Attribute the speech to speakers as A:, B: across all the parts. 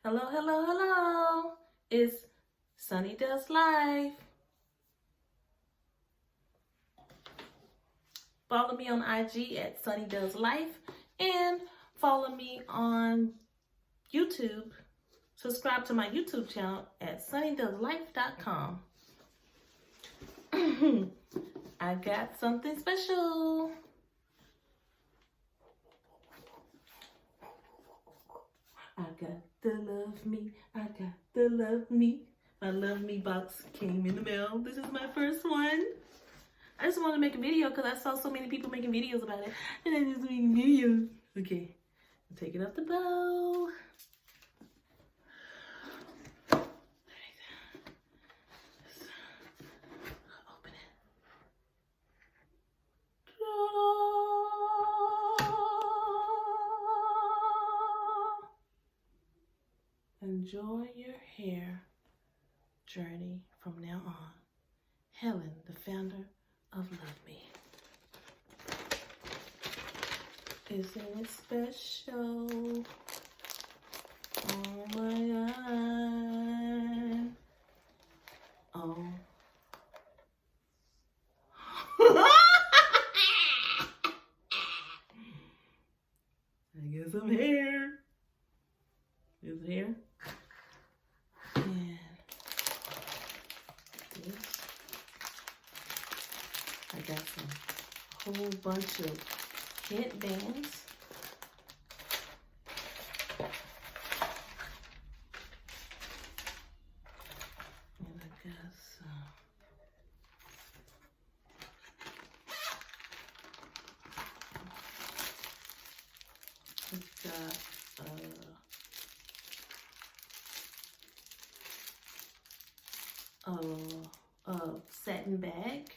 A: Hello, hello, hello. It's Sunny Does Life. Follow me on IG at Sunny Does Life and follow me on YouTube. Subscribe to my YouTube channel at sunnydoeslife.com. I got something special. I got the love me. I got the love me. My love me box came in the mail. This is my first one. I just wanted to make a video because I saw so many people making videos about it. And I just made videos. Okay. Take it up the bow. Open it. Enjoy your hair journey from now on. Helen, the founder of Luvme. Isn't it special? Oh my God. Oh. I get some hair. Here's the hair. And this. I got a whole bunch of headbands. And I got some satin bag,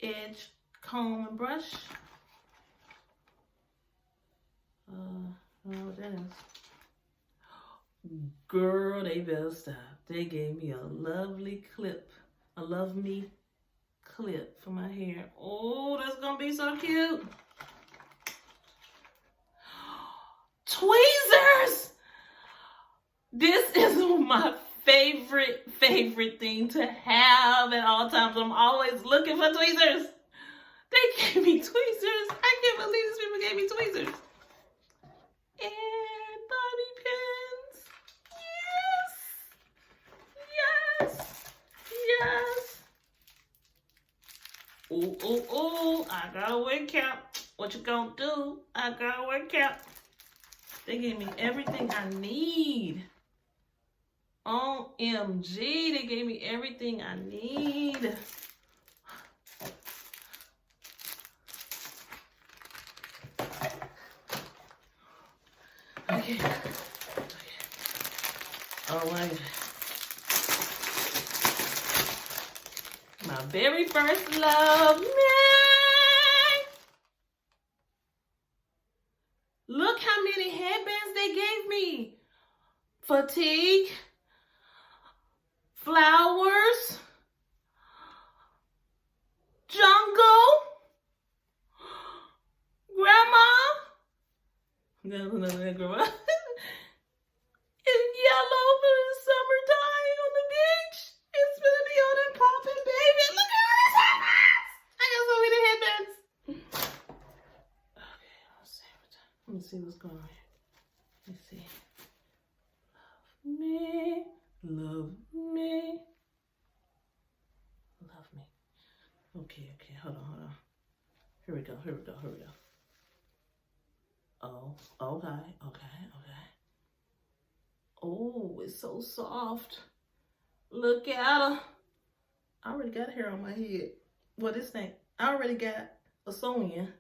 A: edge comb and brush. I don't know what that is. Girl, they better stop. They gave me a lovely clip, a love me clip for my hair. Oh, that's gonna be so cute. Tweezers! This is my favorite thing to have at all times. I'm always looking for tweezers. They gave me tweezers. I can't believe these people gave me tweezers. And bobby pins. Yes. Yes. Ooh. I got a wig cap. What you gonna do? I got a wig cap. They gave me everything I need. OMG, they gave me everything I need. Okay. Oh my God. My very first love, man. Look how many headbands they gave me. Fatigue. Flowers. Jungle. Grandma. No, grandma. In yellow for the summertime on the beach. It's gonna be on and popping, baby. Look at all these headbands. I got so many headbands. Okay, let me see what's going on here. Let's see. Love me. Love me. Okay, hold on. Here we go. Oh, okay. Oh, it's so soft. Look at her. I already got hair on my head. Well, this thing, I already got a sew-in,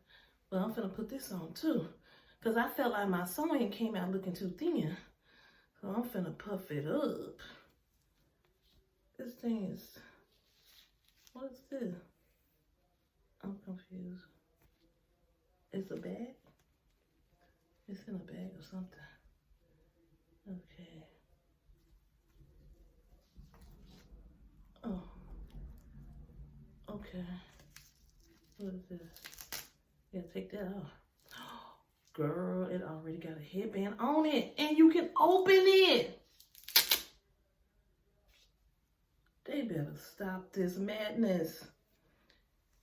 A: but I'm finna put this on too. Because I felt like my sew-in came out looking too thin. So I'm finna puff it up. This thing is, what is this? I'm confused. It's a bag? It's in a bag or something. Okay. Oh. Okay. What is this? Yeah, take that off. Girl, it already got a headband on it. And you can open it. They better stop this madness.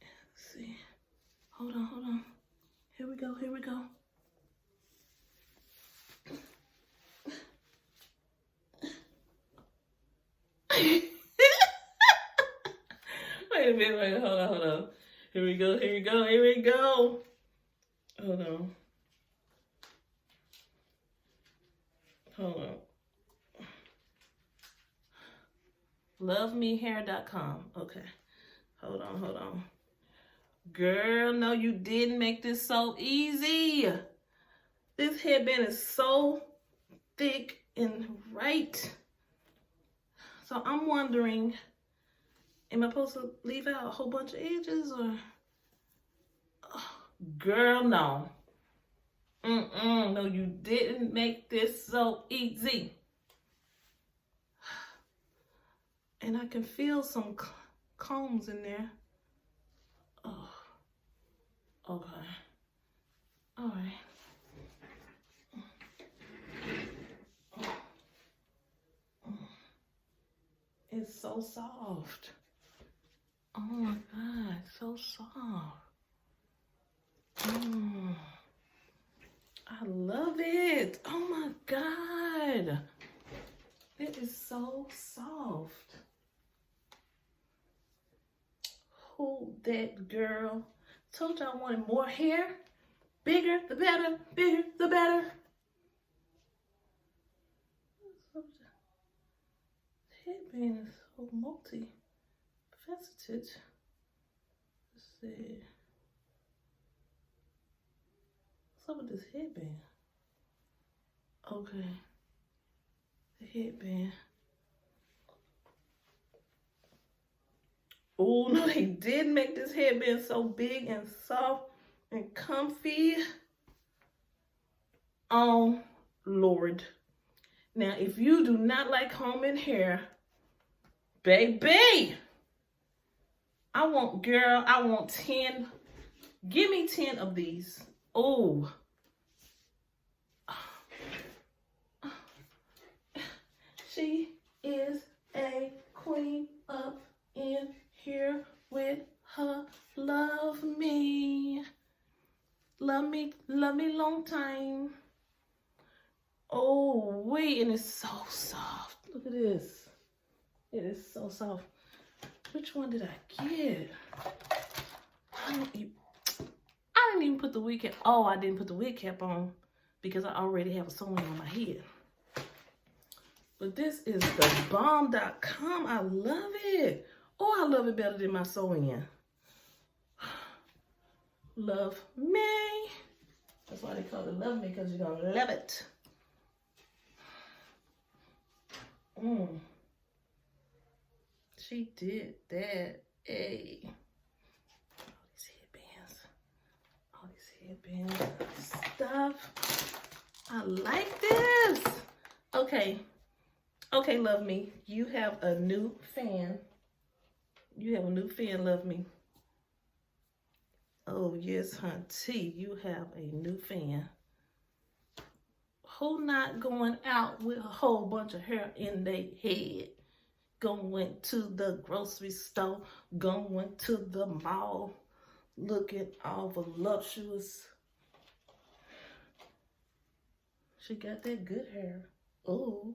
A: Let's see. Hold on. Here we go. Wait a minute, hold on. Here we go. Hold on. Luvemehair.com. Okay. Hold on. Girl, no, you didn't make this so easy. This headband is so thick and right. So I'm wondering, am I supposed to leave out a whole bunch of edges or? Oh, girl, no. No, you didn't make this so easy. And I can feel some combs in there. Oh, okay. All right. It's so soft. Oh my God, so soft. I love it. Oh my God. It is so soft. Hold that, girl. Told you I wanted more hair. Bigger, the better. Bigger, the better. The headband is so multi-faceted. Let's see. What's up with this headband? Okay. The headband. Oh, no, they did make this headband so big and soft and comfy. Oh, Lord. Now, if you do not like combing hair, baby, I want 10. Give me 10 of these. Oh. She is a queen up in here with her love me long time. Oh, wait, and it's so soft. Look at this. It is so soft. Which one did I get? I didn't even put the wig cap. Oh, I didn't put the wig cap on because I already have a sewing on my head. But this is the bomb.com. I love it. Oh, I love it better than my sewing. Love me. That's why they call it Love Me, because you're going to love it. She did that. Hey. All these headbands stuff. I like this. Okay, Love Me. You have a new fan. Love Me. Oh, yes, hunty. You have a new fan. Who not going out with a whole bunch of hair in their head? Going to the grocery store, going to the mall, looking all voluptuous. She got that good hair. Oh.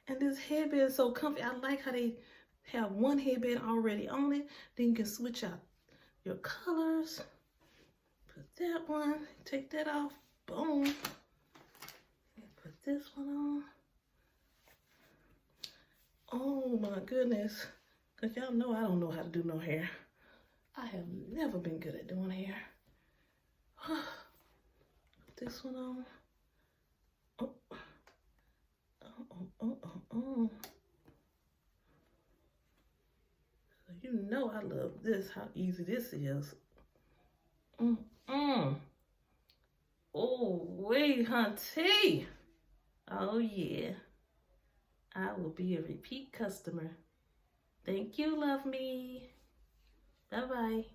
A: And this headband is so comfy. I like how they have one headband already on it. Then you can switch out your colors. Put that one, take that off, boom. And put this one on. Oh my goodness. Because y'all know I don't know how to do no hair. I have never been good at doing hair. Put this one on. Oh. You know I love this, how easy this is. Oh, wait, hunty. Oh, yeah. I will be a repeat customer. Thank you, Love Me. Bye-bye.